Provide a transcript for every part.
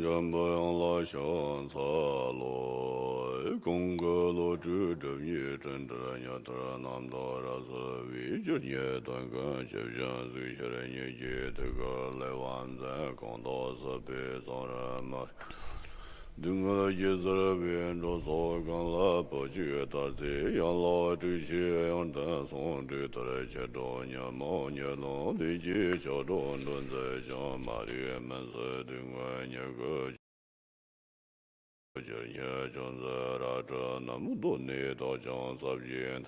将不用老相差罗，公格罗知正业真正要得南道拉斯为就业短个就像最些人也觉得个来往在公道是被造人嘛。等个也是变着说干了不觉得这样老这些样的从这得来接着年毛年龙对接小众论在像马里们是等个那个这也正在拉着那么多年到江这边。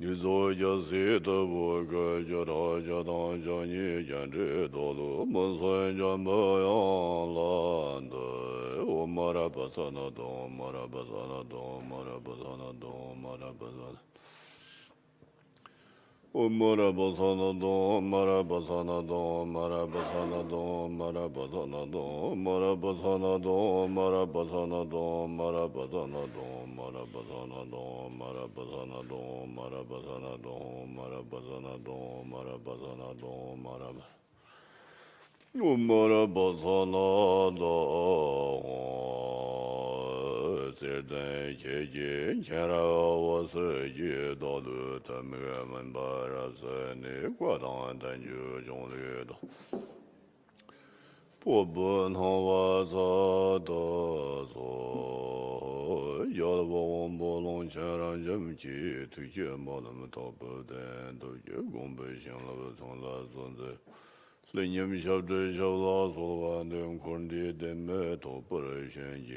你说要谁的我个叫他叫当叫你简直道路没算叫没样了的，我马拉巴萨那东，马拉巴萨那东，马拉巴萨那东，马拉巴萨。我马拉巴萨那东，马拉巴萨那东，马拉巴萨那东，马拉巴萨那东，马拉巴萨那东，马拉巴萨那东，马拉巴萨那东，马拉巴萨那东，马拉巴萨那东，马拉巴萨那东，马拉巴萨那东，马拉巴萨那东，马拉巴。我马拉巴萨那东，现在姐姐前来我是接到的，他们把那是你过当单就中的的，不本他我啥的说，要的我不能前让人去推荐嘛，那么大不的都有公百姓了，从那存在。所以你们晓得晓得说完的空的的没都不来先接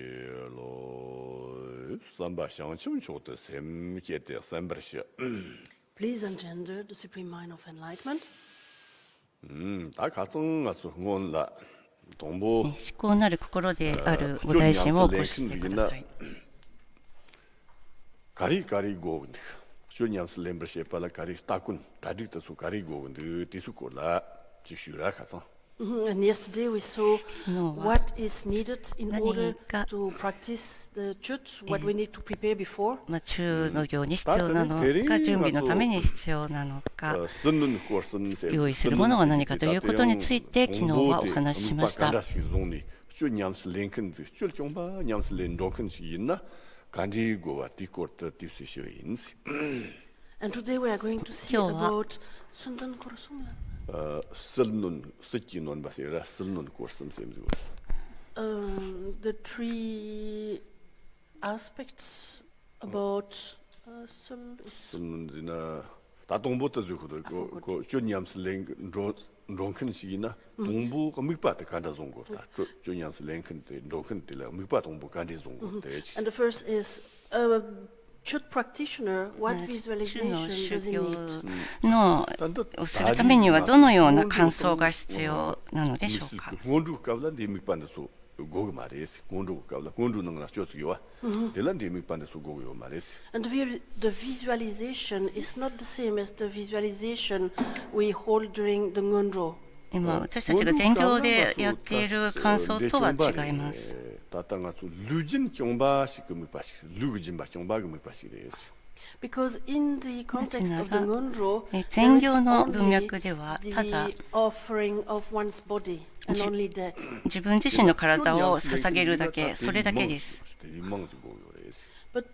了，三把相亲说的sem接的三把些。Please engender the supreme mind of enlightenment. 大家总啊是我了，同步。思考なる心であるご大臣を起こしてください。カリカリゴンで、就你要是连不些把那カリ打滚，打的都是カリゴン的，这是过了。And yesterday we saw what is needed in order to practice the chut, what we need to prepare before. 中の行に必要なのか、準備のために必要なのか、用意するものは何かということについて昨日はお話ししました。And today we are going to see about Sundan Korosung. The three aspects about And the first is Chut practitioner, what visualization does he need? のをするためにはどのような感想が必要なのでしょうか。And the visualization is not the same as the visualization we hold during the ngondro. 今私たちが禅行でやっている感想とは違います。Because in the context of the ngondro, 禅行の文脈ではただ offering of one's body and only that. 自分自身の体を捧げるだけ、それだけです。し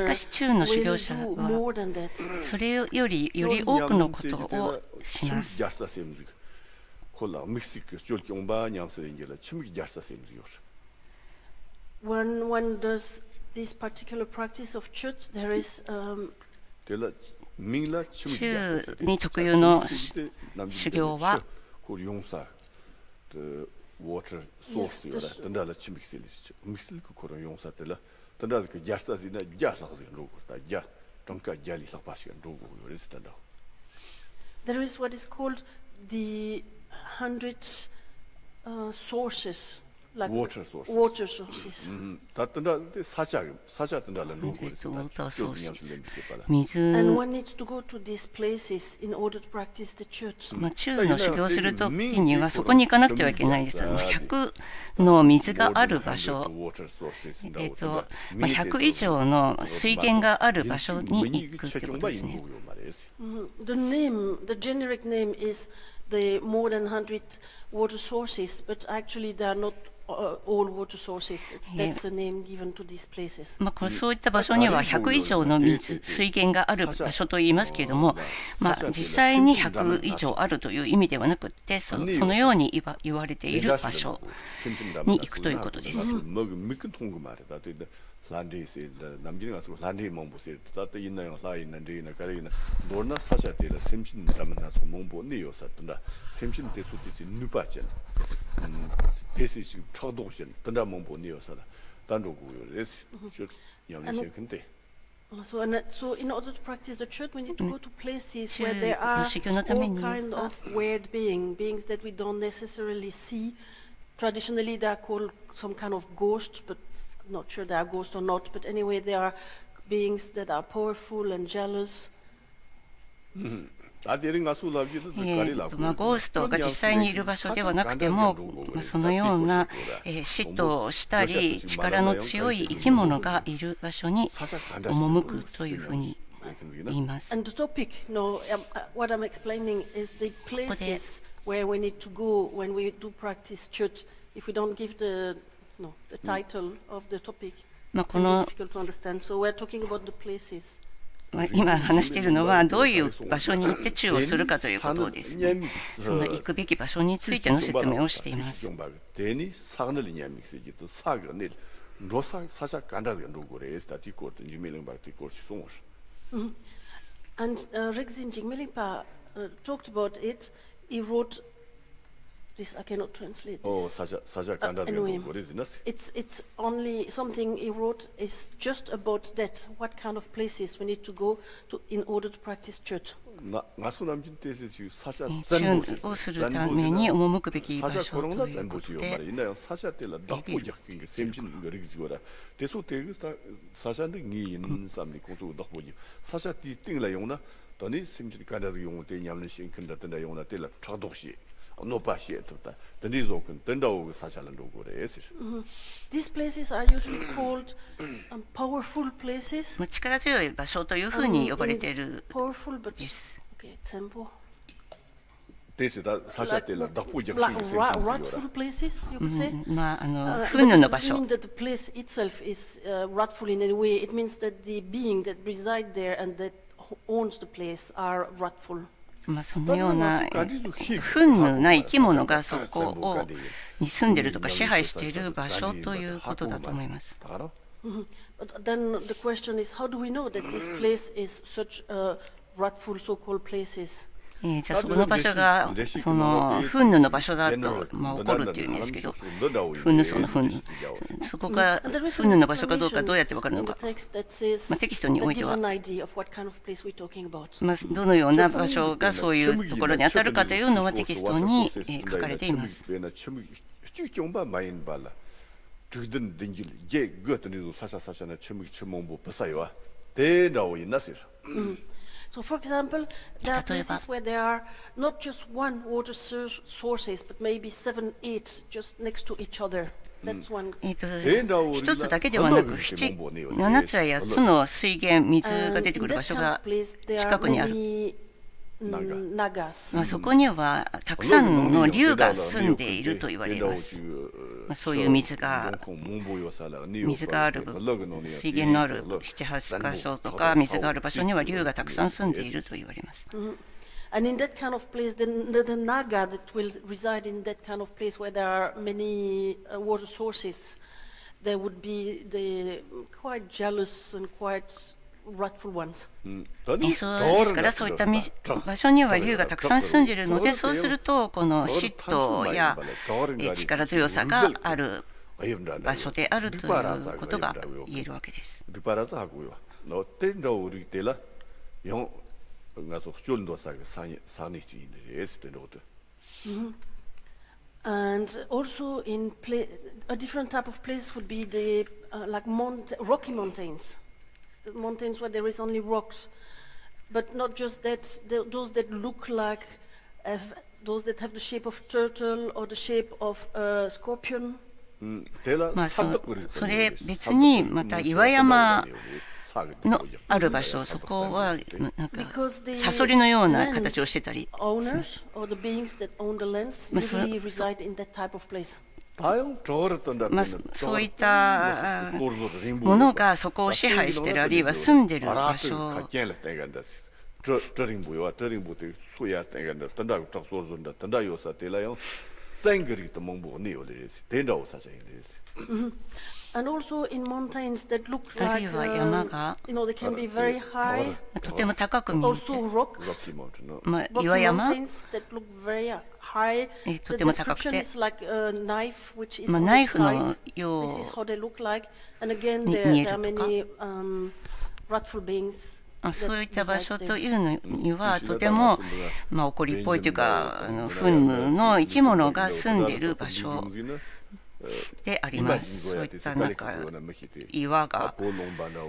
かし中の修行者はそれより多くのことをします。When one does this particular practice of chut, there is 中に特有の修行はThere is what is called the 100 sources, like water sources. 水 And one needs to go to these places in order to practice the chut. 中の修行をするときにはそこに行かなくてはいけないです。100の水がある場所、100以上の水源がある場所に行くってことですね。The generic name is the more than 100 water sources, but actually they are not all water sources. That's the name given to these places. そういった場所には100以上の水源がある場所と言いますけれども、実際に100以上あるという意味ではなくて、そのように言われている場所に行くということです。란데세 남진가 소 란데 몽보세 따따 있나요 라 있는데 가리나 노나 사샤테라 셈신 담나 몽보 니요사던다 셈신 대수티 누바젠 대시 초도신 던다 몽보 니요사다 단도고요 레스 저 양신 근데 So in order to practice the church, we need to go to places where there are all kind of weird beings that we don't necessarily see. Traditionally, they are called some kind of ghosts, but not sure they are ghosts or not, but anyway, they are beings that are powerful and jealous. ゴーストが実際にいる場所ではなくても、そのような嫉妬をしたり力の強い生き物がいる場所に赴くというふうに言います。And the topic, what I'm explaining is the places where we need to go when we do practice church. If we don't give the title of the topic, it's difficult to understand. So we're talking about the places. 今話しているのはどういう場所に行ってチューをするかということですね。その行くべき場所についての説明をしています。And Reksin Jigmelimpa talked about it. He wrote this. I cannot translate this. Anyway, it's only something he wrote is just about that. What kind of places we need to go to in order to practice church. チューをするために赴くべき場所ということで、These places are usually called powerful places. 力強い場所というふうに呼ばれているです。Tempo. Wrathful places, you could say. 憤怒の場所。It doesn't mean that the place itself is wrathful in any way. It means that the being that reside there and that owns the place are wrathful. そのような憤怒な生き物がそこに住んでいるとか支配している場所ということだと思います。But then the question is, how do we know that this place is such a wrathful so-called places? じゃあそこの場所がその憤怒の場所だと、起こるっていう意味ですけど、憤怒その憤怒、そこが憤怒の場所かどうかどうやって分かるのか、テキストにおいては、どのような場所がそういうところに当たるかというのはテキストに書かれています。So, for example, there are places where there are not just one water sources, but maybe 7, 8 just next to each other. That's one. 一つだけではなく7つや8つの水源、水が出てくる場所が近くにある。そこにはたくさんの竜が住んでいると言われます。そういう水がある水源のある7、8箇所とか水がある場所には竜がたくさん住んでいると言われます。And in that kind of place, the naga that will reside in that kind of place where there are many water sources, there would be the quite jealous and quite wrathful ones. そうですから、そういった場所には竜がたくさん住んでいるので、そうするとこの嫉妬や力強さがある場所であるということが言えるわけです。And also in a different type of place would be the like rocky mountains. The mountains where there is only rocks, but not just that, those that look like those that have the shape of turtle or the shape of a scorpion. それ別にまた岩山のある場所、そこはなんかサソリのような形をしてたり、そういったものがそこを支配している、あるいは住んでいる場所。And also in mountains that look ある like, いは山が they can be very high. とても高く見えて、 Also rocks, 岩 rocky 山、 mountains that look very high. と The ても高く description て、 is like a knife which is ナイ on フ its の side. よ This is how they look like. And again, に there 見え are るとか。 many ratful beings. そういった場所というのにはとても怒りっぽいというか憤怒の生き物が住んでいる場所であります。そういったなんか岩が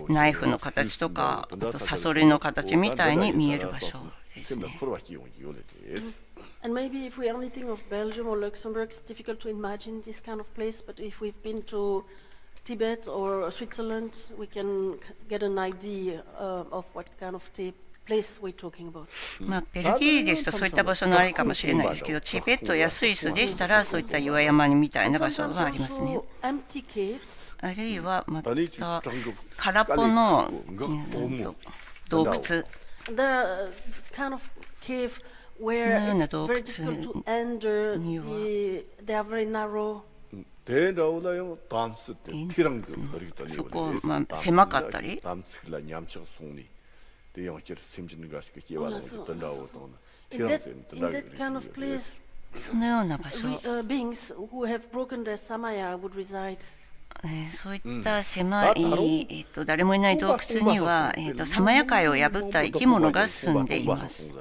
ナイフの形とか、あとサソリの形みたいに見える場所ですね。And maybe if we only think of Belgium or Luxembourg, it's difficult to imagine this kind of place. But if we've been to Tibet or Switzerland, we can get an idea of what kind of place we're talking about. ベルギーですとそういった場所のありかもしれないですけど、チベットやスイスでしたらそういった岩山みたいな場所がありますね。あるいはまた空っぽの洞窟。The kind of cave where it's very difficult to enter. They are very narrow. そこ狭かったり。In that kind of place, そのような場所、 beings who have broken their samaya would reside. そういった狭い、誰もいない洞窟には、サマヤ界を破った生き物が住んでいます。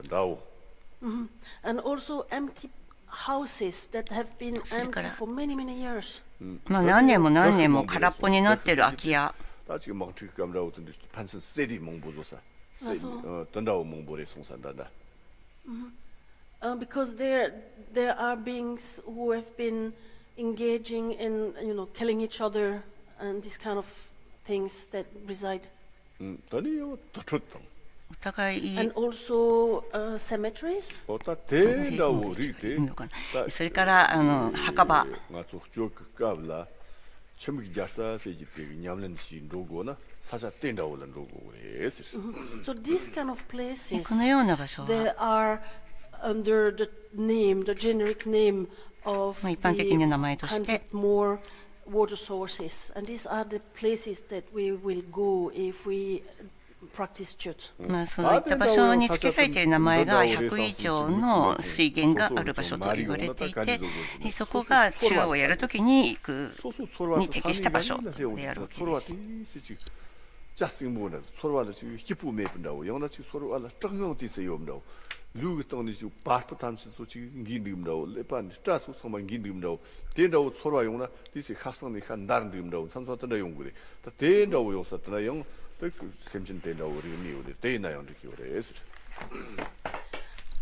And also empty houses that have been empty for many, many years. 何年も何年も空っぽになっている空き家。Because there are beings who have been engaging in, killing each other and these kind of things that reside. お互い And also cemeteries. それから墓場。So these kind of places, このような場所 they は are under the generic name of 一般的な名前として 100 more water sources, and these are the places that we will go if we practice chut. そういった場所に付けられている名前が100以上の水源がある場所と言われていて、そこが中をやるときに行くに適した場所であるわけです。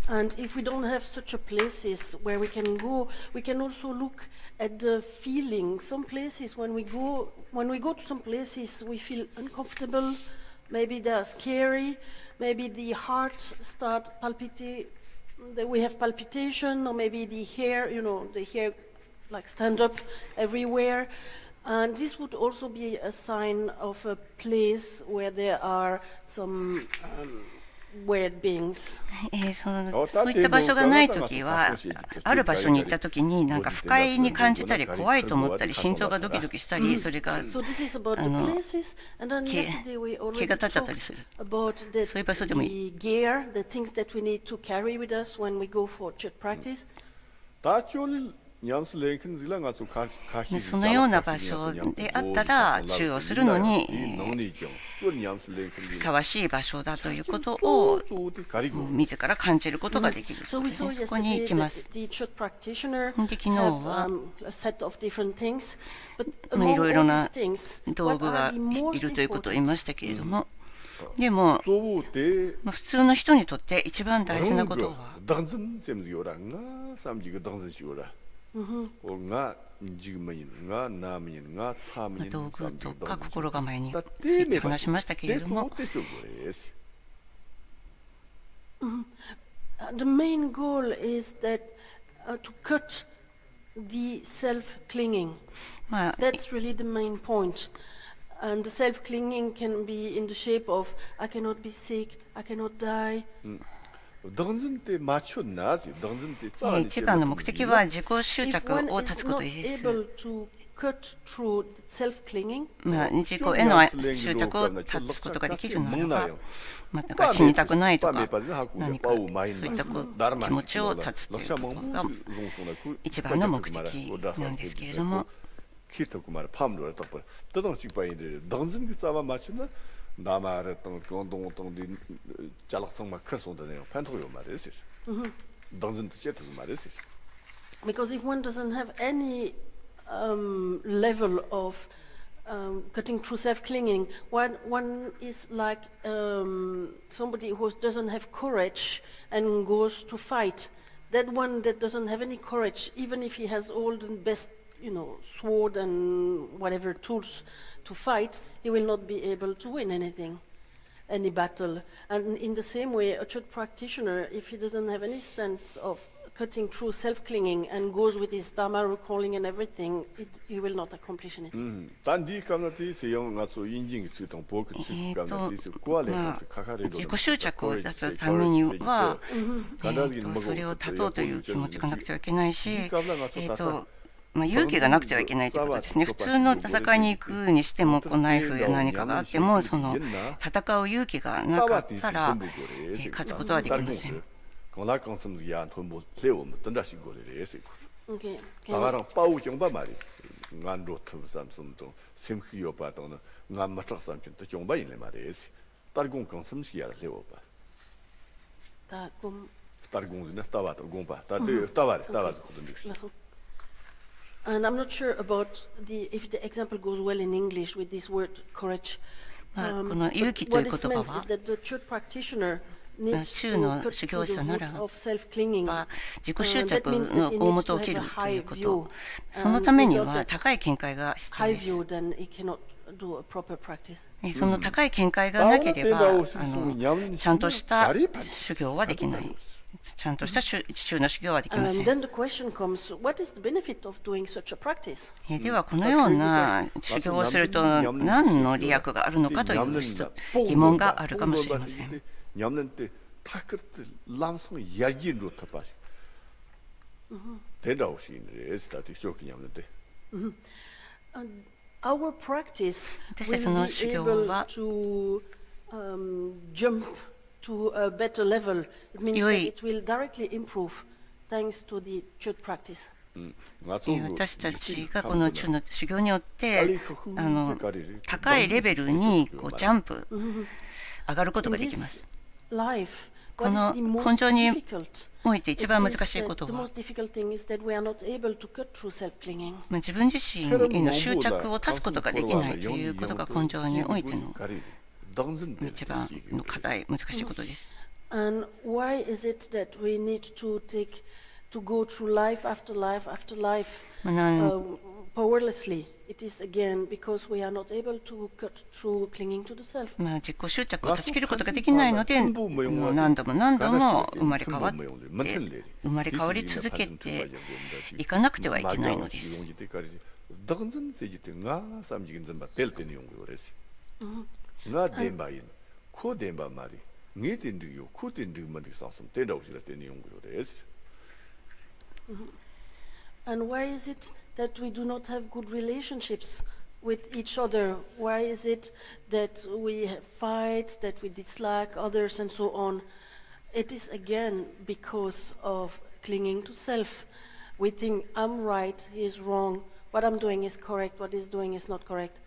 And if we don't have such a places where we can go, we can also look at the feeling. Some places when we go to some places we feel uncomfortable, maybe they are scary, maybe the heart start palpitating, we have palpitation, or maybe the hair like stand up everywhere. And this would also be a sign of a place where there are some weird beings. そういった場所がないときは、ある場所に行ったときになんか不快に感じたり怖いと思ったり心臓がドキドキしたり、それが気が立っちゃったりする。そういう場所でもいい。そのような場所であったら中をするのにふさわしい場所だということを自ら感じることができる。そこに行きます。で、昨日はいろいろな道具がいるということを言いましたけれども、でも普通の人にとって一番大事なことは道具とか心構えについて話しましたけれども、The main goal is that to cut the self-clinging. That's really the main point. And the self-clinging can be in the shape of I cannot be sick, I cannot die. 一番の目的は自己執着を断つことです。自己への執着を断つことができるならば、なんか死にたくないとか、何かそういった気持ちを断つということが一番の目的なんですけれども、Because if one doesn't have any level of cutting through self-clinging, one is like somebody who doesn't have courage and goes to fight. That one that doesn't have any courage, even if he has all the best, sword and whatever tools to fight, he will not be able to win any battle. And in the same way, a church practitioner, if he doesn't have any sense of cutting through self-clinging and goes with his Dharma recalling and everything, he will not accomplish anything. 自己執着を断つためには、それを断とうという気持ちがなくてはいけないし、勇気がなくてはいけないということですね。普通の戦いに行くにしても、ナイフや何かがあっても、その戦う勇気がなかったら、勝つことはできません。And I'm not sure about if the example goes well in English with this word courage. この勇気という言葉は、中の修行者ならば自己執着の大元を切るということ、そのためには高い見解が必要です。その高い見解がなければちゃんとした修行はできない。ちゃんとした中の修行はできません。ではこのような修行をすると何の利益があるのかという疑問があるかもしれません。私たちの修行はto a better level. It means that it will directly improve thanks to the church practice. 私たちがこの中の修行によって高いレベルにジャンプ上がることができます。この根性において一番難しいことは自分自身への執着を断つことができないということが根性においての一番の課題、難しいことです。And why is it that we need to go through life after life after life powerlessly? It is again because we are not able to cut through clinging to the self. 自己執着を断ち切ることができないので、何度も何度も生まれ変わり続けていかなくてはいけないのです。Nga denpa yin, ko denpa mari, nge dendiyo, ko dendiyo mandi sansam, denda ushira deni yungu yores. And why is it that we do not have good relationships with each other? Why is it that we fight, that we dislike others and so on? It is again because of clinging to self. We think I'm right, he is wrong, what I'm doing is correct, what he's doing is not correct.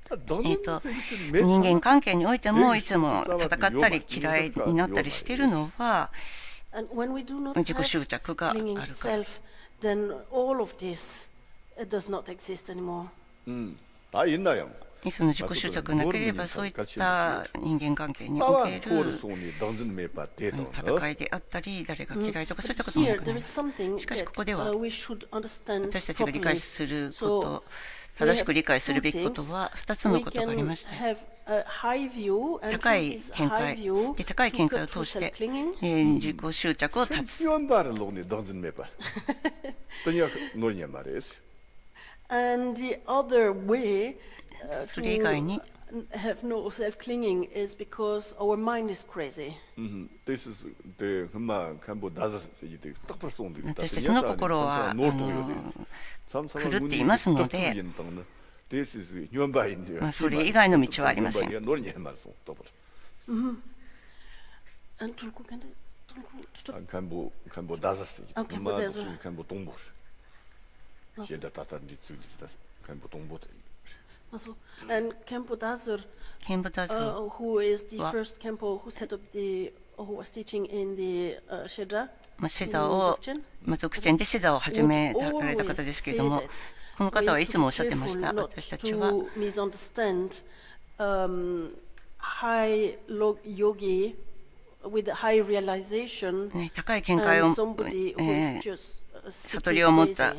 人間関係においてもいつも戦ったり嫌いになったりしているのは自己執着があるから。その自己執着がなければ、そういった人間関係における戦いであったり、誰が嫌いとかそういったこともなくなります。しかしここでは私たちが理解すること、正しく理解するべきことは2つのことがありまして、高い見解で、高い見解を通して、自己執着を断つ。それ以外に、have no self-clinging is because our mind is crazy. 私たちの心は狂っていますので、それ以外の道はありません。And Kempo Dazur, who is the first Kempo who set up who was teaching in the Shedra, シェダを、俗チェンでシェダを始められた方ですけれども、この方はいつもおっしゃってました。私たちはhigh yogi with high realization, 高い見解を、悟りを持った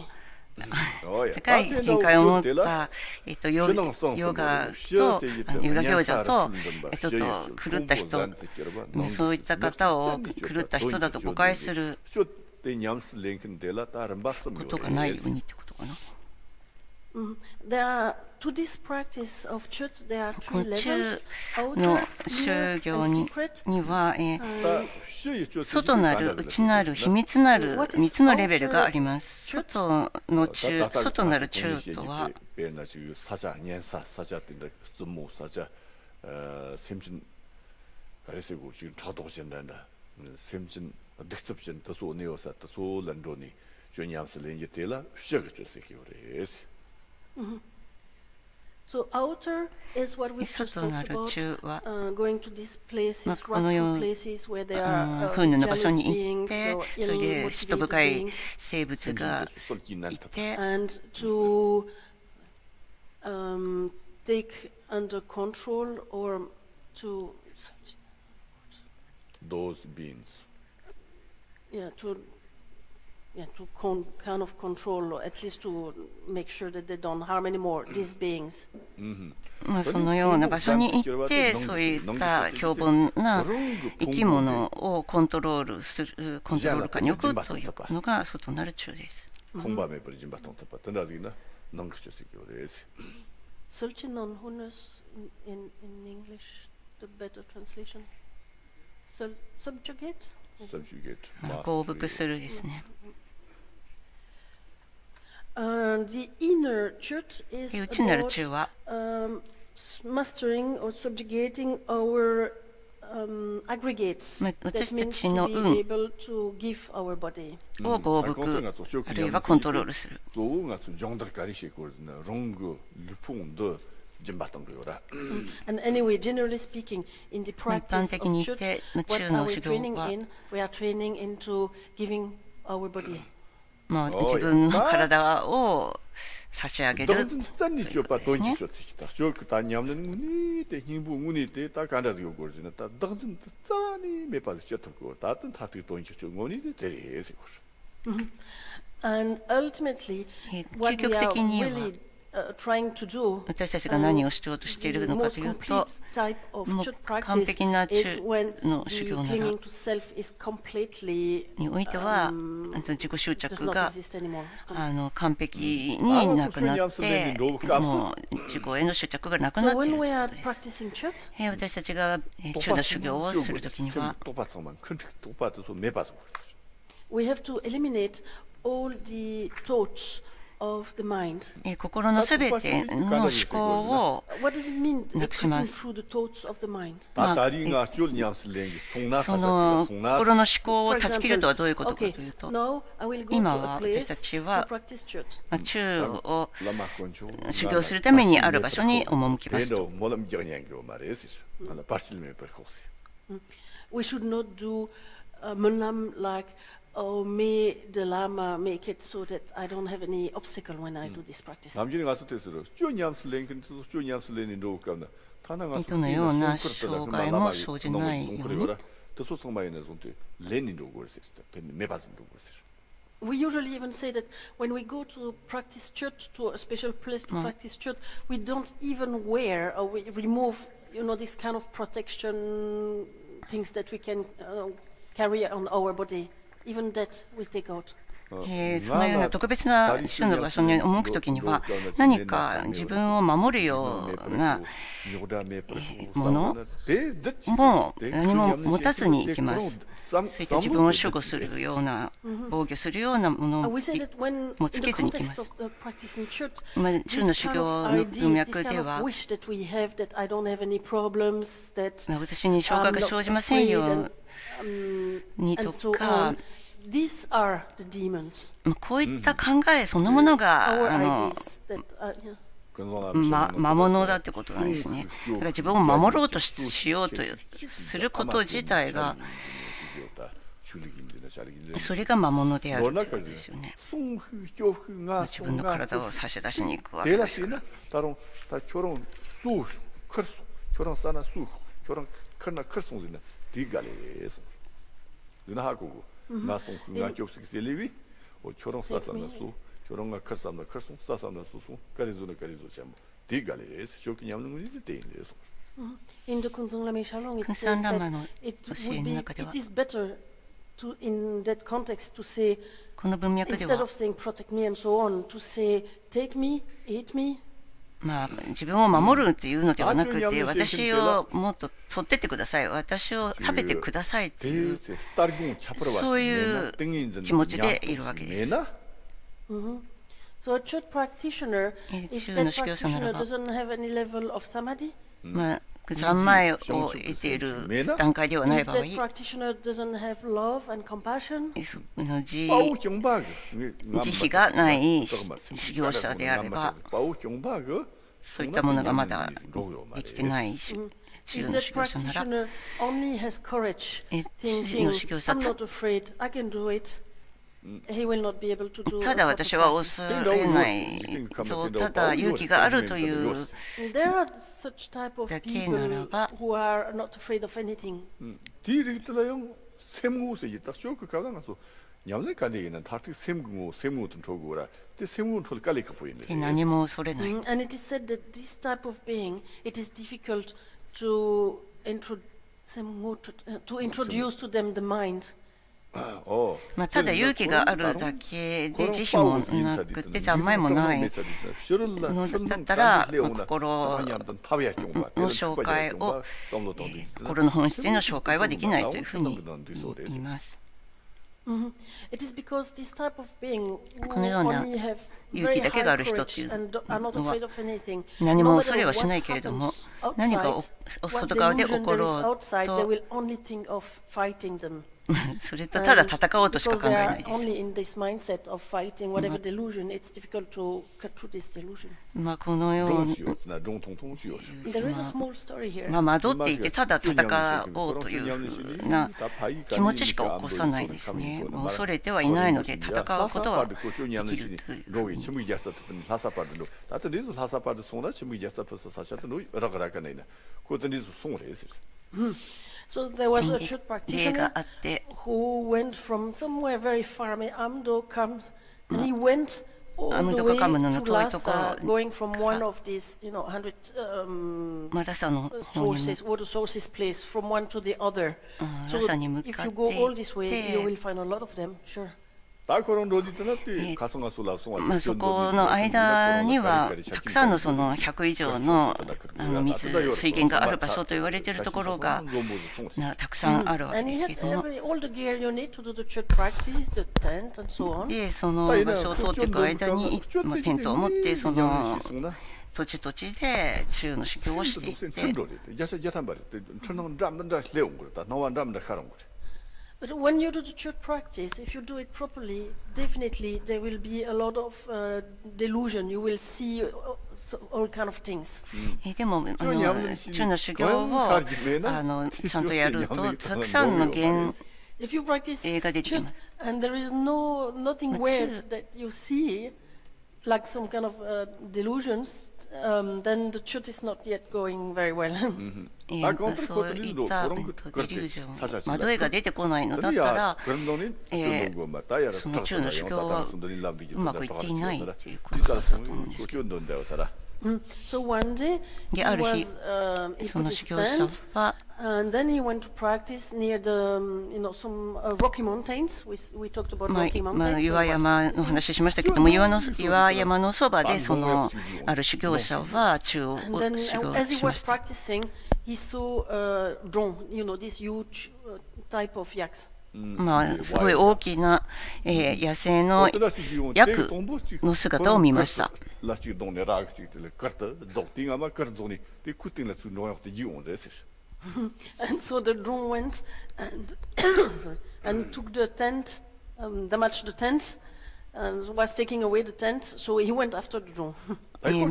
高い見解を持ったヨガ行者とちょっと狂った人、そういった方を狂った人だと誤解することがないようにってことかな。To this practice of Chut, there are こ three の中 levels: の outer, 宗 inner, 教 and に secret. は、外なる、内なる、秘密なる3つのレベルがあります。外なる中とは、So outer is what we just 外な talked る about, 中は、going to these places, このよう rocky places where there are 不運な場所 jealous に行っ beings て、 or それで ill 嫉妬 motivated 深い beings, 生物がいて、 and to take under control or to those beings. To kind of control, or at least to make sure that they don't harm anymore these beings. そのような場所に行って、そういった凶暴な生き物をコントロール下に置くというのが外なる中です。Sulchinon hunus in English, the better translation. Subjugate? 降伏するですね。The inner chut is 内なる about 中は、mastering or subjugating our aggregates. 私 That た means ち to の be 運 able to give our body. を降伏、あるいはコントロールする。And anyway, generally speaking, in the 一 practice 般 of 的に言っ chut, て、 what 中 are の we 修行 training は、 in? We are training into giving our body. 自分の体を差し上げるということですね。And ultimately, what we are really trying to do, 私たちが何をしようとしているのかというと、もう完璧な中の修行ならにおいては、自己執着が完璧になくなって、もう自己への執着がなくなっているということです。私たちが中の修行をするときには、we have to eliminate all the thoughts of the mind. 心のすべての思考を What does it mean, なくしま cutting す。 through the thoughts of the mind? その心の思考を断ち切るとはどういうことかというと、 Now I will go 今 to は a place 私たち to は practice chut. 中を修行するためにある場所に赴きますと。We should not do munam like or may the Lama make it so that I don't have any obstacle when I do this practice. どのような障害も生じないように。We usually even say that when we go to practice church, to a special place to practice church, we don't even wear or we remove, this kind of protection things that we can carry on our body. Even that we take out. そのような特別な主の場所に赴くときには何か自分を守るようなものも何も持たずに行きます。そういった自分を守護するような防御するようなものもつけずに行きます。主の修行の文脈では私に障害が生じませんようにとかこういった考えそのものが魔物だってことなんですね。だから自分を守ろうとしようとすること自体がそれが魔物であるということですよね。自分の体を差し出しに行くわけですから。クンサンラマの教えの中ではこの文脈では自分を守るというのではなくて私をもっと取ってってください、私を食べてくださいというそういう気持ちでいるわけです。中の修行者ならば三昧を得ている段階ではない場合、慈悲がない修行者であれば、そういったものがまだできてない中の修行者なら、中の修行者ただ私は恐れないぞ、ただ勇気があるというだけならば、何も恐れない。ただ勇気があるだけで慈悲もなくて三昧もないのだったら心の紹介を心の本質への紹介はできないというふうに言います。このような勇気だけがある人っていうのは何も恐れはしないけれども、何か外側で起ころうとそれとただ戦おうとしか考えないです。このように惑っていてただ戦おうというふうな気持ちしか起こさないですね。恐れてはいないので戦うことはできるという。So there was a church practitioner who went from somewhere very far. Amdo comes, and he went all the way to Lhasa, going from one of these, 100 sources, water sources place, from one to the other. So if you go all this way, you will find a lot of them, sure. そこの間にはたくさんのその100以上の水源がある場所と言われているところがたくさんあるわけですけども、でその場所を通っていく間にテントを持ってその土地土地で中の修行をしていって。But when you do the church practice, if you do it properly, definitely there will be a lot of delusion. You will see all kind of things. でも中の修行をちゃんとやるとたくさんの現映画出てきます。And there is nothing weird that you see, like some kind of delusions, then the chut is not yet going very well. そういったデリュージョン、窓絵が出てこないのだったら、その中の修行はうまくいっていないということだと思うんですけど。So one day he ある日、 he そ put の his 修行者 tent, は and then he went to practice near the, some rocky mountains. We talked about rocky mountains. 岩山の話しましたけども、岩山のそばでそのある修行者は中を And then 修行 as he しま was した。 practicing, he saw a drone, this huge type of yaks. すごい大きな、野生のヤクの姿を見ました。And so the drone went and took the tent, damaged the tent, and was taking away the tent. So he went after the drone. テ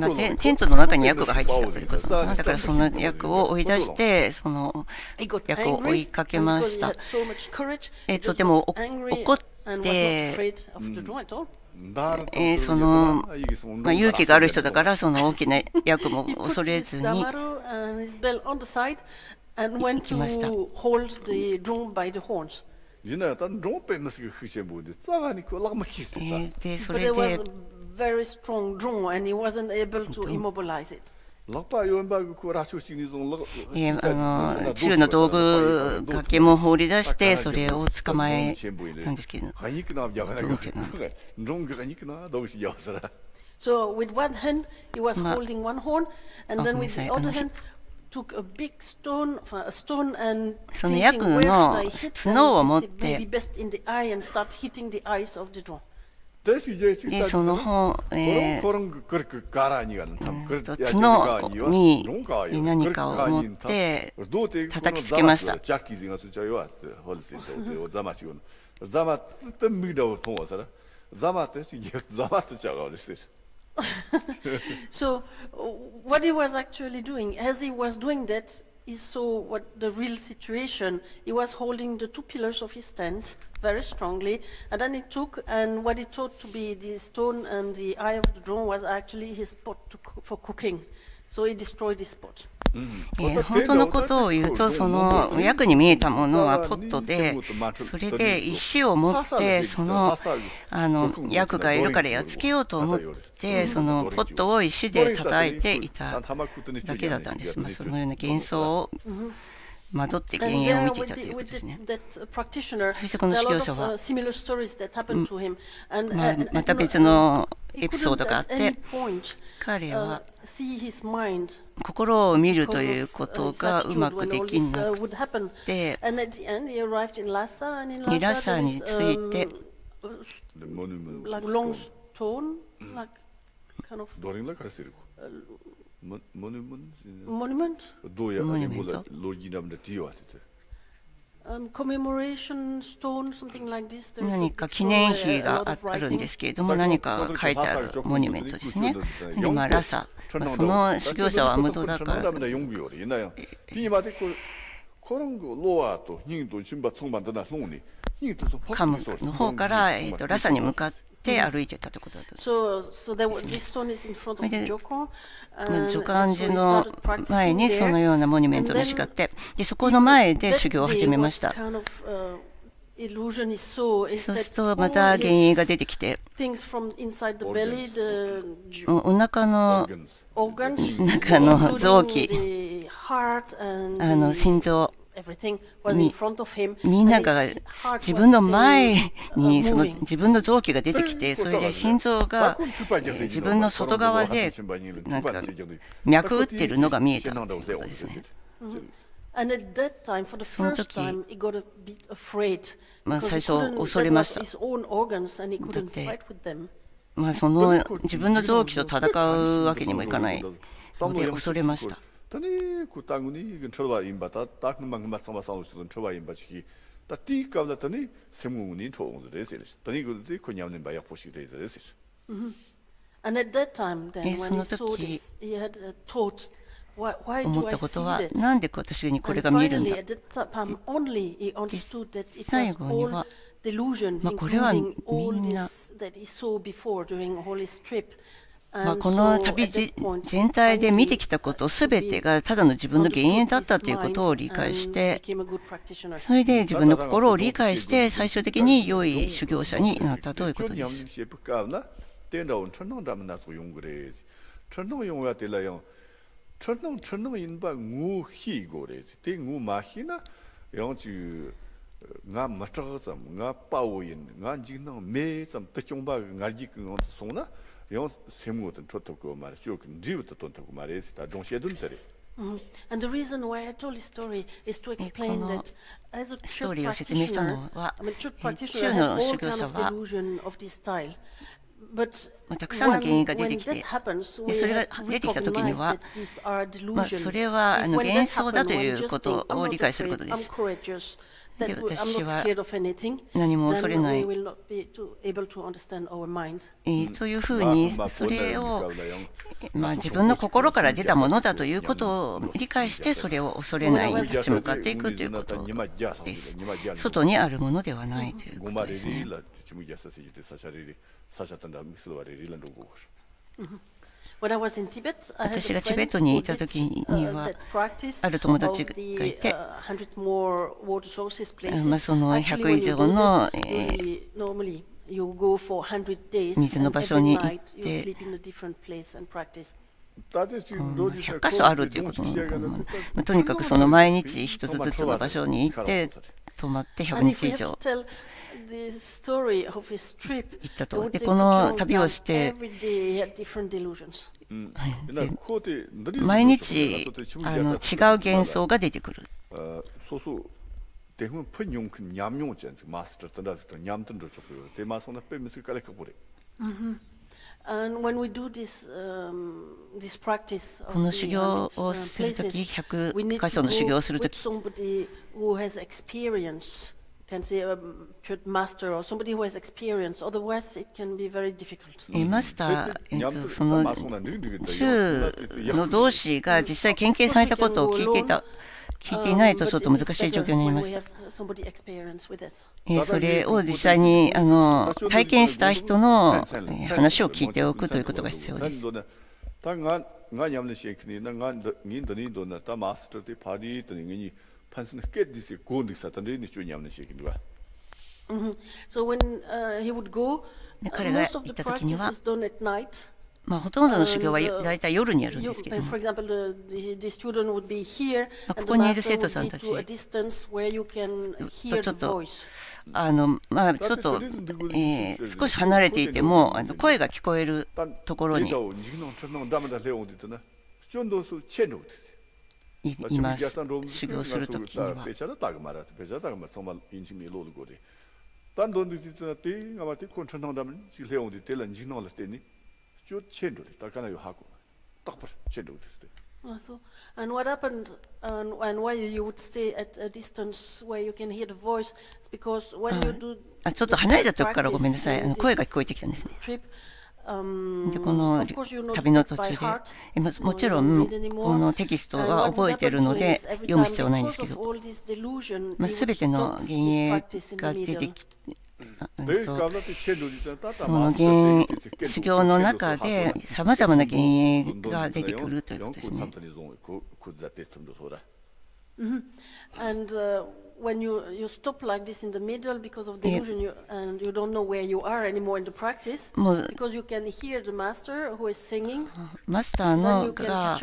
ントの中にヤクが入ってきたということだから、そのヤクを追い出して、そのヤクを追いかけました。とても怒って、勇気がある人だから、その大きなヤクも恐れずに行きました。で、それで、very strong drone, and he wasn't able to immobilize it. 銃の道具がけも放り出して、それを捕まえたんですけど、So with one hand he was holding one horn, and then with the other hand took a big stone, and thinking where should I hit, and maybe best in the eye, and start hitting the eyes of the drone. でその角に何かを持って叩きつけました。So what he was actually doing, as he was doing that, he saw what the real situation. He was holding the two pillars of his tent very strongly, and then he took, and what he thought to be the stone and the eye of the drone was actually his pot for cooking. So he destroyed his pot. 本当のことを言うと、そのヤクに見えたものはポットで、それで石を持って、そのヤクがいるからやっつけようと思って、そのポットを石で叩いていただけだったんです。そのような幻想を惑って幻影を見ていたということですね。そしてこの修行者は、また別のエピソードがあって、彼は心を見るということがうまくできなくて、ラッサについて、monument? Commemoration stone, something like this. 何か記念碑があるんですけれども、何かが書いてあるモニュメントですね。で、ラサ、その修行者は無道だから、カムの方から、ラサに向かって歩いてたということだった。助監寺の前にそのようなモニュメントの石があって、でそこの前で修行を始めました。そうするとまた幻影が出てきて、お腹の中の臓器、心臓、みんなが自分の前にその自分の臓器が出てきて、それで心臓が自分の外側でなんか脈打っているのが見えたということですね。その時、最初恐れました。だって、その自分の臓器と戦うわけにもいかないので恐れました。tani ku tangu ni gen chorwa imba ta tak mang ma sama sa su chorwa imba chi ta ti ka da tani semu ni chong de se tani ku de ko nyam ne ba ya poshi de se and at that time then when he saw this he had thought 思ったことは、なんで私にこれが見えるんだ。最後には、これはみんな、この旅全体で見てきたことすべてがただの自分の幻影だったということを理解して、それで自分の心を理解して、最終的に良い修行者になったということです。And the reason why I told this story is to explain that as a ストー church リーを説明したの practitioner, は、 church 中 practitioner の have 修 all 行 kind 者 of は、 delusion of this style. But たくさんの幻影が出て when きて、 that happens, we それが have 出てきたときに recognized は、 that these are そ delusion. れは If when 幻 that 想だ happens, と when い you う just こ think, と I'm を not 理解するこ afraid, とで I'm す。 courageous, で、 that I'm 私 not は scared of anything, 何も then 恐れ we ない。 will not be able to understand our mind. というふうに、それを、自分の心から出たものだということを理解して、それを恐れないに立ち向かっていくということです。外にあるものではないということですね。私がチベットにいたときには、ある友達がいて、その100以上の水の場所に行って、100箇所あるということなのかな。とにかくその毎日一つずつの場所に行って、泊まって100日以上行ったと。で、この旅をして、毎日違う幻想が出てくる。この修行をするとき、100箇所の修行をするとき、マスター、その中の同士が実際経験されたことを聞いていないとちょっと難しい状況になりました。それを実際に体験した人の話を聞いておくということが必要です。彼が行ったときには、ほとんどの修行は大体夜にやるんですけども、ここにいる生徒さんたちとちょっと少し離れていても声が聞こえるところにいます。修行するときには。And what happened, and why you would stay at a distance where you can hear the voice, is because when you do ちょっと離れたところからごめんなさい。声が聞こえてきたんですね。でこの旅の途中で、もちろんこのテキストは覚えているので読む必要はないんですけど、すべての幻影が出てきて、その修行の中でさまざまな幻影が出てくるということですね。When you stop like this in the middle because of delusion, and you don't know where you are anymore in the practice, because you can hear the master who is singing, マスターのが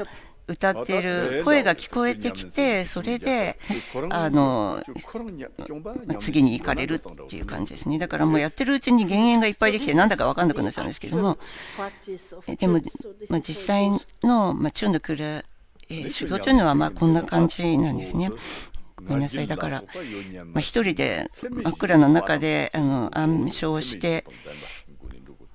歌っている声が聞こえてきて、それで次に行かれるっていう感じですね。だからもうやってるうちに幻影がいっぱいできてなんだか分かんなくなっちゃうんですけども、でも実際の中の来る修行というのはこんな感じなんですね。ごめんなさい。だから一人で真っ暗の中で暗唱して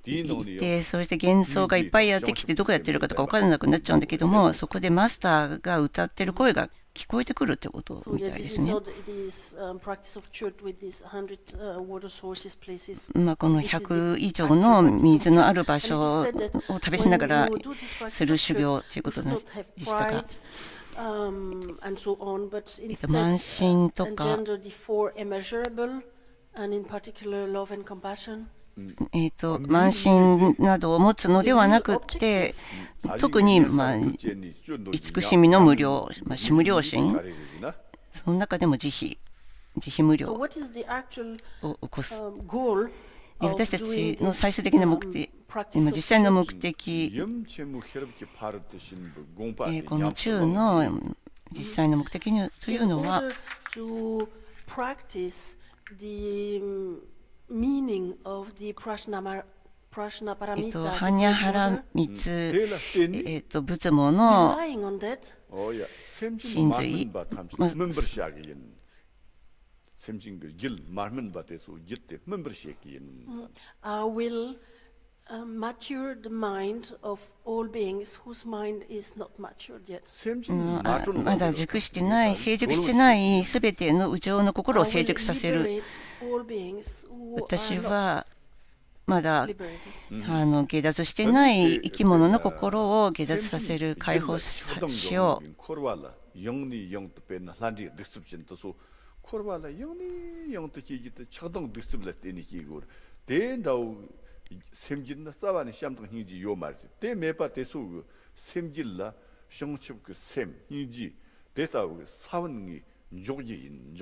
いて、そして幻想がいっぱいやってきてどこやってるかとか分からなくなっちゃうんだけども、そこでマスターが歌ってる声が聞こえてくるってことみたいですね。まあこの100以上の水のある場所を試しながらする修行ということでしたが、慢心とか慢心などを持つのではなくて、特に、慈しみの無料、無料心、その中でも慈悲無料を起こす。私たちの最終的な目的、実際の目的、この中の実際の目的というのは、般若波羅蜜、仏門の真髄、まだ熟してない、成熟してないすべての有情の心を成熟させる。私はまだ下脱してない生き物の心を下脱させる、解放しよう。샘진나 싸와니 샴동 힌지 요 말지 때 매파 대수 샘질라 성축 샘 힌지 대타우 사원이 조기인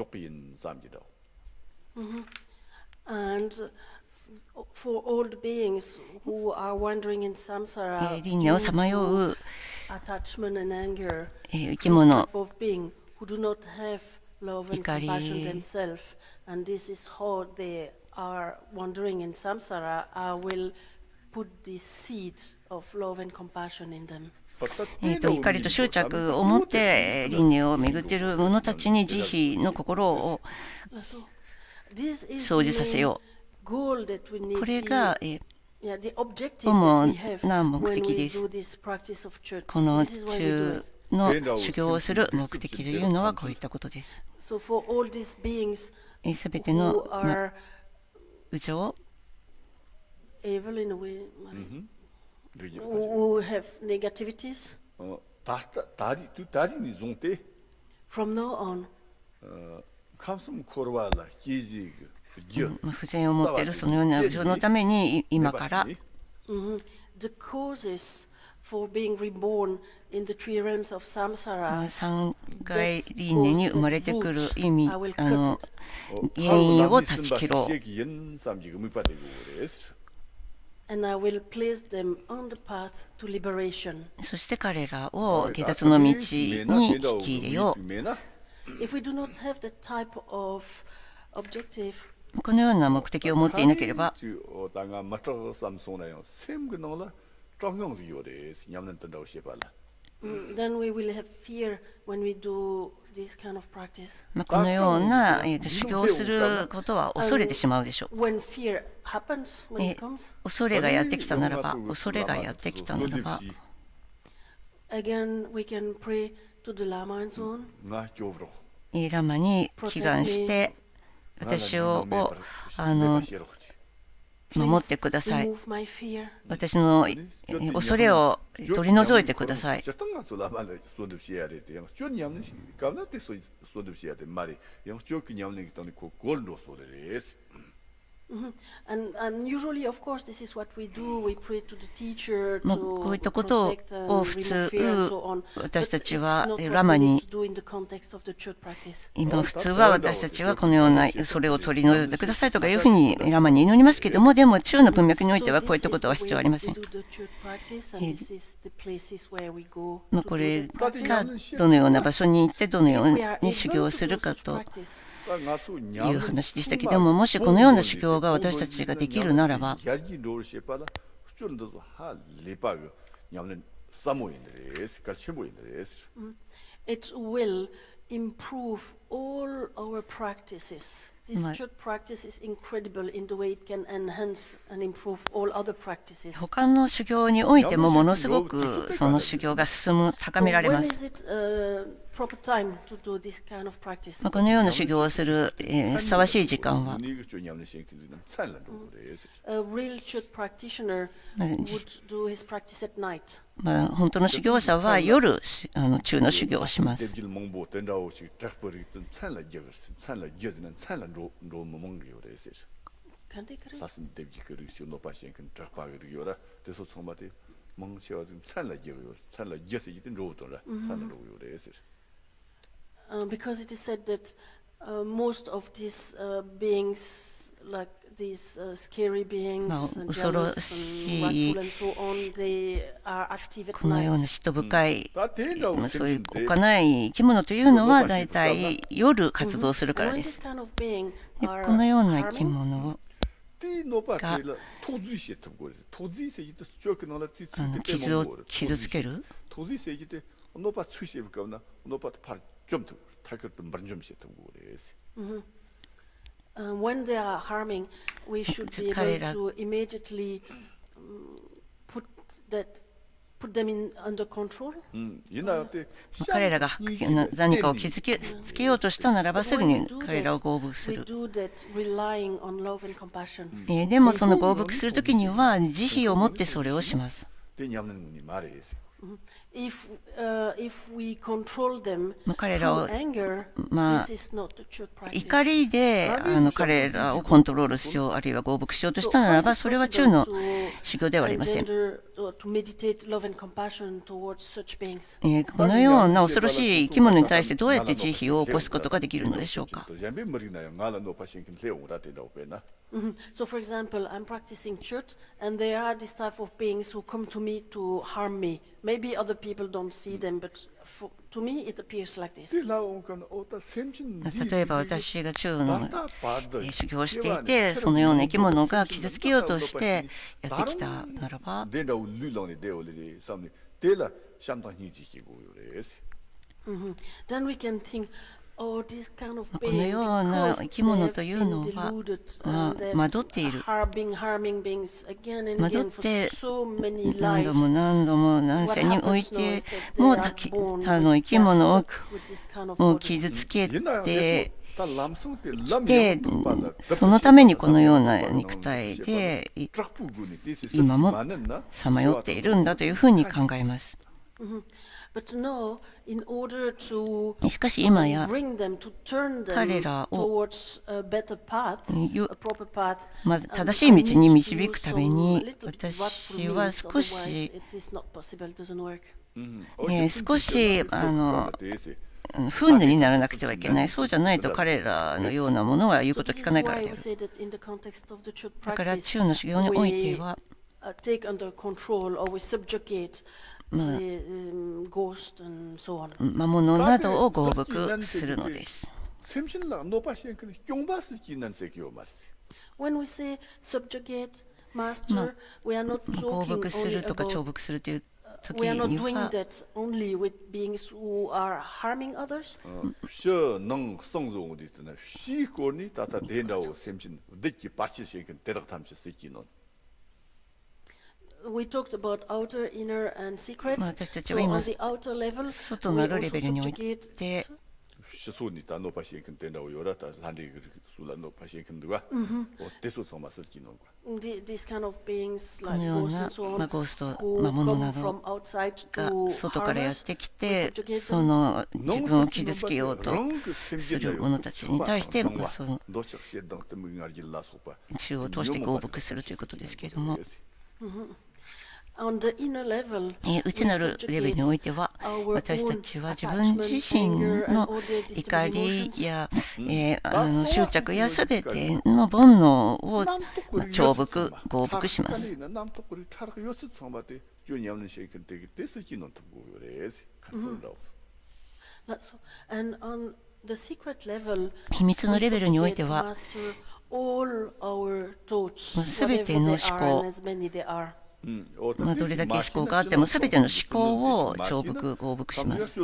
삼지도. And for all the beings who are wandering in samsara, 輪廻をさまよう attachment and anger, 生き物、 type of being who do not have love and compassion themselves, and this is how they are wandering in samsara, I will put the seed of love and compassion in them. 怒りと執着を持って輪廻を巡っている者たちに慈悲の心を生じさせよう。これが主な目的です。この中の修行をする目的というのはこういったことです。すべての有情、who have negativities, from now on, 不全を持っているそのような有情のために今から、the causes for being reborn in the three realms of samsara, 三界輪廻に生まれてくる意味、原因を断ち切ろう。and I will place them on the path to liberation. そして彼らを下脱の道に引き入れよう。If we do not have that type of objective, このような目的を持っていなければ、then we will have fear when we do this kind of practice. このような修行をすることは恐れてしまうでしょう。When fear happens, when it comes, 恐れがやってきたならば、恐れがやってきたならば、again we can pray to the Lama and so on. ラマに祈願して、私を守ってください。私の恐れを取り除いてください。And usually, of course, this is what we do. We pray to the teacher こういった to ことを protect and 普通 remove fear and so on. 私た But ち it's は not ラ what マ we に need to do in the context of the church practice. 今普通は私たちはこのようなそれを取り除いてくださいとかいうふうにラマに祈りますけども、でも中の文脈においてはこういったことは必要ありません。これがどのような場所に行ってどのように修行をするかという話でしたけども、もしこのような修行が私たちができるならば、It will improve all our practices, this church practice is incredible in the way it can enhance and improve all other practices. 他の修行においてもものすごくその修行が進む、高められま When す。 is it proper time to do this kind of practice? このような修行をする、ふさわしい時間は、A real church practitioner would do his practice at night. 本当の修行者は夜、中の修行をします。Because it is said that most of these beings, like these scary beings and jealous and wrathful and so on, they are active at このよう night. な嫉妬深い、そういうおっかない生き物というのはだいたい夜活動するからで When す。 this kind of being で are このような生き harming, 物を傷つける、 when they are harming, we should be able to immediately put them under control. 彼らが何かを傷つけようとしたならばすぐに彼らを合服す We る。 do that relying on love and compassion. でもその合服するときには慈悲を持ってそれをします。 If we control them 彼らを through anger, まあ this is not the true practice. 怒りで彼らをコントロールしよう、あるいは合服しようとしたならばそれは中の修行ではありません。 To meditate love and compassion towards such beings. このような恐ろしい生き物に対してどうやって慈悲を起こすことができるのでしょうか。 So, for example, I'm practicing church, and there are this type of beings who come to me to harm me. Maybe other people don't see them, but to me it appears like this. 例えば私が中の修行をしていて、そのような生き物が傷つけようとしてやってきたならば、 Then we can think, oh, this kind of この being, ような because 生き物 they と have いうの been は deluded ま and they've 惑っている。 harming beings again and 惑 again っ for て so many 何 lives. 度も何度も何世において What も happens now is that they are 他 born の with- 生き they are 物を stuck with this kind of もう body. 傷つけてきで、そのためにこのような肉体で今もさまよっているんだというふうに考えます。 But no, in order to しかし今や bring them, to turn 彼 them らを towards a better path, よ a proper path, 正しい道に導くために私は少し it is not possible, it doesn't work. 少し不運にならなくてはいけない。そうじゃないと彼らのようなものは言うこと聞かないからである。だから中の修行においては take under control or we subjugate the ghost and so on. 魔物などを合服するのです。 When we say subjugate, master, we are not 合 talking 服す only るとか about 重複するという時 we are not に doing は that only with beings who are harming others. We talked about outer, inner, and secret. 私たち So は今 on the outer level, 外 we なる also レベルにおい subjugate て This kind of beings こ like のよう ghosts な and so on ゴースト who 魔物 come など from outside が to 外から harm やっ us. てき We て subjugate そ them. の自分を傷つけようとする者たちに対してその中を通して合服するということですけれども、 On the inner level, 内なるレベルにおいては私たちは自分自身の怒りや執着やすべての煩悩を重複合服します。 And on the secret level, 秘密のレベルにおいて we は master all our thoughts, すべ whatever ての they 思 are 考 and as many they are. どれだけ思考があってもすべての思考を重複合服します。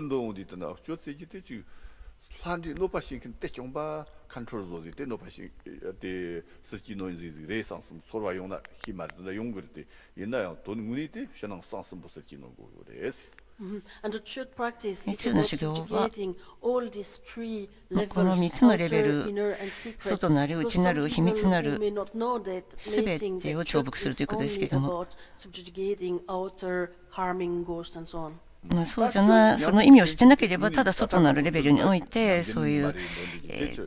산디 노파싱 대경바 컨트롤 조지 노파싱 때 스키 노인지 레상스 서로 용나 히마르다 용거때 옛날 돈 문이때 샤낭 상스 스키 노고 그래서 And the church practice is 中の about 修行は subjugating all these three この levels, 3つのレベ outer, ル inner, and secret. 外なる So 内な some る秘密 people な who る may not know that 全 mating て the を重 church 複する is ということですけ only ども、 about subjugating outer, harming ghosts and so on. そうじゃない、その意味をしてなければ、ただ外なるレベルにおいて、そういう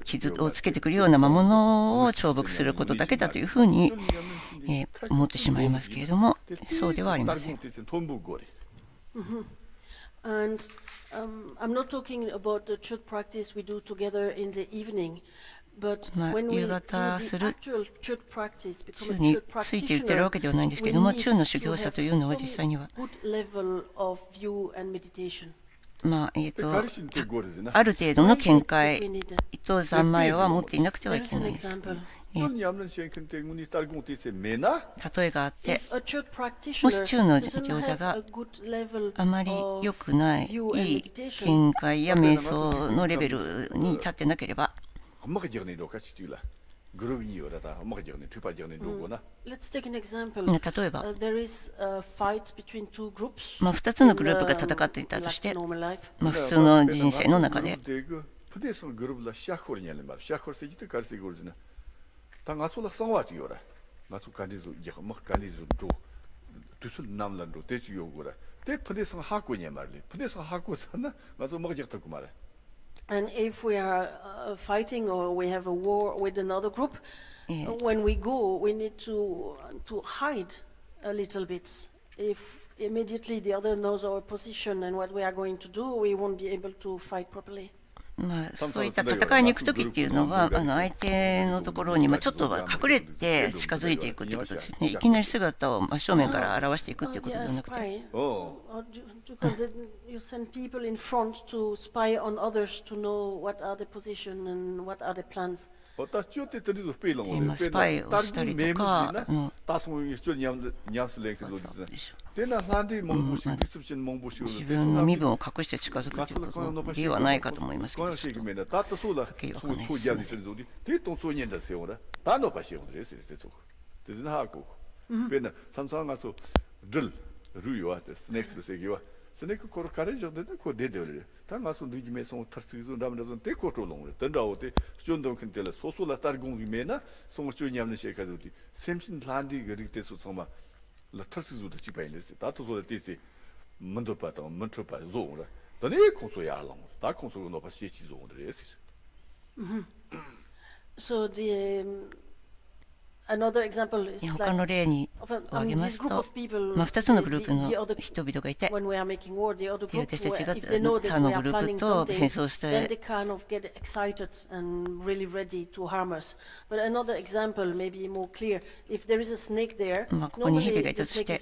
傷をつけてくるような魔物を重複することだけだというふうに思ってしまいますけれども、そうではありません。 And I'm not talking about the church practice we do together in the evening, but まあ when we 夕 do 方す the る actual church practice, 中 become a に church ついて言ってるわ practitioner, けではないんですけ we れども、 need 中の修 to 行者 have というのは some 実際には、 good level of view and meditation. まあ가르친 때 고르잖아. ある程度の見 Why 解 is it that we need it? と三昧は持っていなくてはい There け is な an いです。 example. 전 얌는 시행큰 때문에 딸공 때세 메나 例えがあって、 If a church も practitioner し中の doesn't 行者 have が a good level あまり of 良くないい view and い meditation, 見解や瞑想のレベルに立ってなければ、 엄마가 지어낸 로 같이 찍라. 그룹이 요라다. 엄마가 지어낸 투파 지어낸 로고나. let's take an example. 例えば、 There is a fight between two groups まあ、2つの in グループが戦っていたとし like て、 normal life. まあ、普通の人生の中で、 부대에서 그룹을 시작하려는 말. 시작할 때 이때 가르치 그러잖아. 당 아소라 상와지 요라. 나도 간디도 이제 막 간디도 줘. 두술 남란도 대지 요거라. 대 부대에서 하고냐 말래. 부대에서 하고서나 가서 먹지 않고 말해. And if we are fighting or we have a war with another group, when we go, we need to hide a little bit. If immediately the other knows our position and what we are going to do, we won't be able to fight properly. まあ、そういった戦いに行くときっていうのは、相手のところにちょっと隠れて近づいていくということですね。いきなり姿を真正面から現していくということではなくて。You send people in front to spy on others to know what are the position and what are the plans. 私はって言ってるとペイロンをスパイをしたりとか、タスも一緒にニャンスレンけどでななんでモンボシビスチンモンボシ自分の身分を隠して近づくということの理由はないかと思いますけど、はっきりわかんないですよね。でとそう言うんですよね。だのばしよですってと。ですなはこ。ペナサンサンがそうドルルヨアってスネークの席は。Senek kor karajak de ko de de ta nga so ndi me so tarsi zo ram zo te ko to long de da o te jon do kin tele so so la tar gong me na so mo chu nyam ne she ka do ti semsin landi ge ri te so so ma la tarsi zo de chi pai le se ta to zo de ti se mun do pa ta mun tro pa zo la da ne ko so ya long da ko so no pa she chi zo de se So another example is 他の例に挙げますと、2つのグループの人々がいて、私たちが他のグループと戦争して、ここに蛇がいたとして、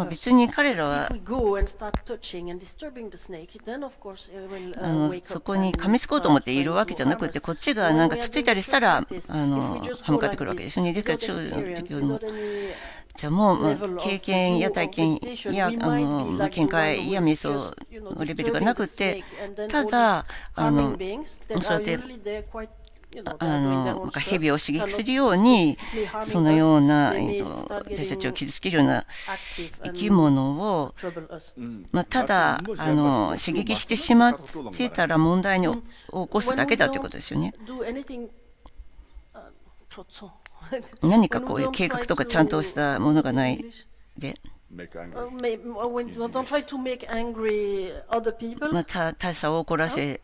別に彼らはそこに噛みつこうと思っているわけじゃなくて、こっちがなんかつっついたりしたら、歯向かってくるわけですよね。ですから、中教のじゃも経験や体験や見解や瞑想のレベルがなくて、ただそうやって蛇を刺激するように、そのような私たちを傷つけるような生き物を、ただ刺激してしまってたら問題を起こすだけだということですよね。何かこういう計画とかちゃんとしたものがないで、他者を怒らせ、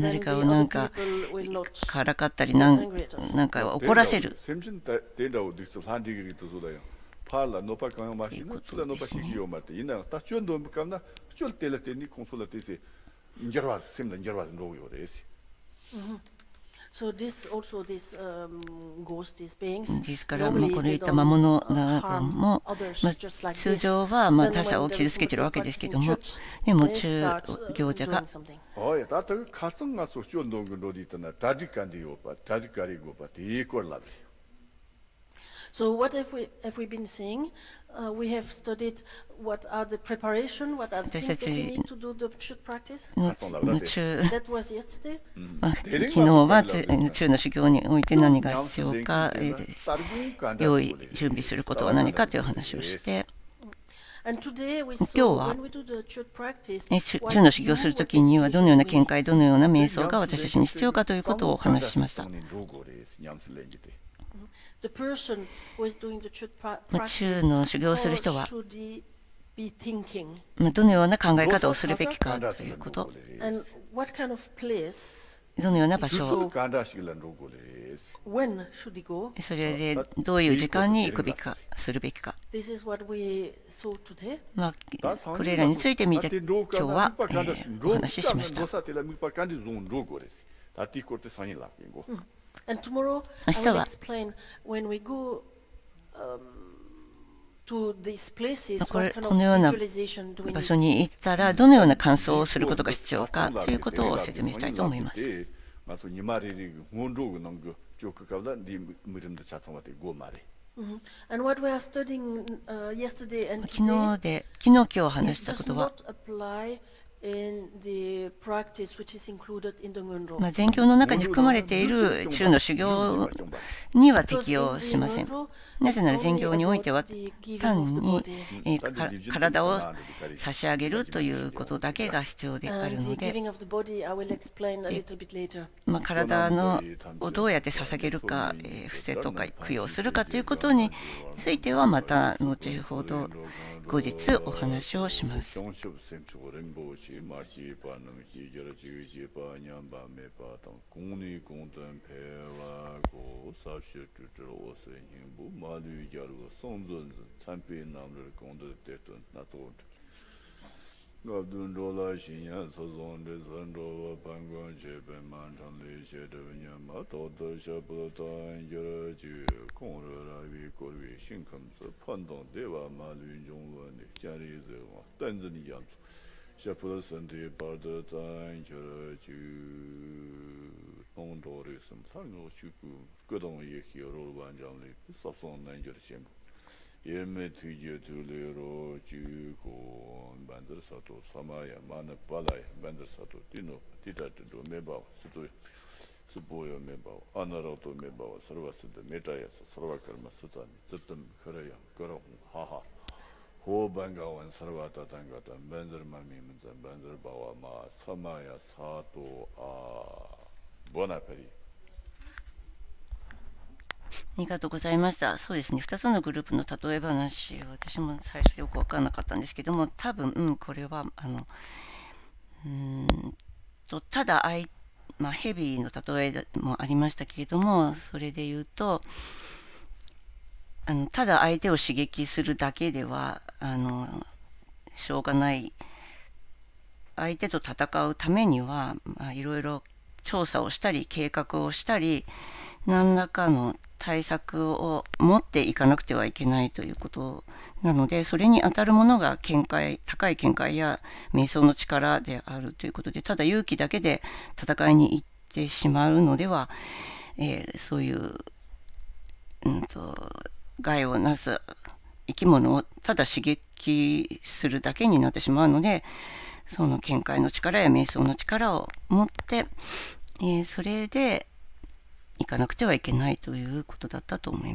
誰かをなんかからかったりなんか怒らせる。Pala no pa kang masina, sudah no pa sikio mate. Ina ta chuan do bukan na, chuan tele teni konsola tese. Njerwa, semla njerwa no yo resi. So this ghost is beings. ですから、このいった魔物なども、通常は他者を傷つけているわけですけども、でも中行者が、おい、だってカスンがそうしようのぐろりとな、ダジカンディオパ、ダジカリゴパっていいこらび。So what have we been saying? We have studied what are the preparation, what are the things that we need to do the chut practice. の中 That was yesterday. 昨日は中の修行において何が必要か、用意準備することは何かという話をして、今日は中の修行をするときにはどのような見解、どのような瞑想が私たちに必要かということをお話ししました。中の修行をする人はどのような考え方をするべきかということ、どのような場所、それでどういう時間に行くべきか、するべきか、これらについて今日は、お話ししました。明日はこのような場所に行ったらどのような感想をすることが必要かということを説明したいと思います。昨日今日話したことは禅教の中に含まれている中の修行には適用しません。なぜなら禅教においては単に体を差し上げるということだけが必要であるので、体をどうやって捧げるか、伏せとか供養するかということについてはまた後ほど後日お話をします。ありがとうございました。そうですね、2つのグループの例え話、私も最初よく分からなかったんですけども、多分、これはただヘビーの例えもありましたけれども、それで言うとただ相手を刺激するだけではしょうがない。相手と戦うためにはいろいろ調査をしたり計画をしたり何らかの対策を持っていかなくてはいけないということなので、それに当たるものが高い見解や瞑想の力であるということで、ただ勇気だけで戦いに行ってしまうのでは、そういう害をなす生き物をただ刺激するだけになってしまうので、その見解の力や瞑想の力を持って、それで行かなくてはいけないということだったと思います。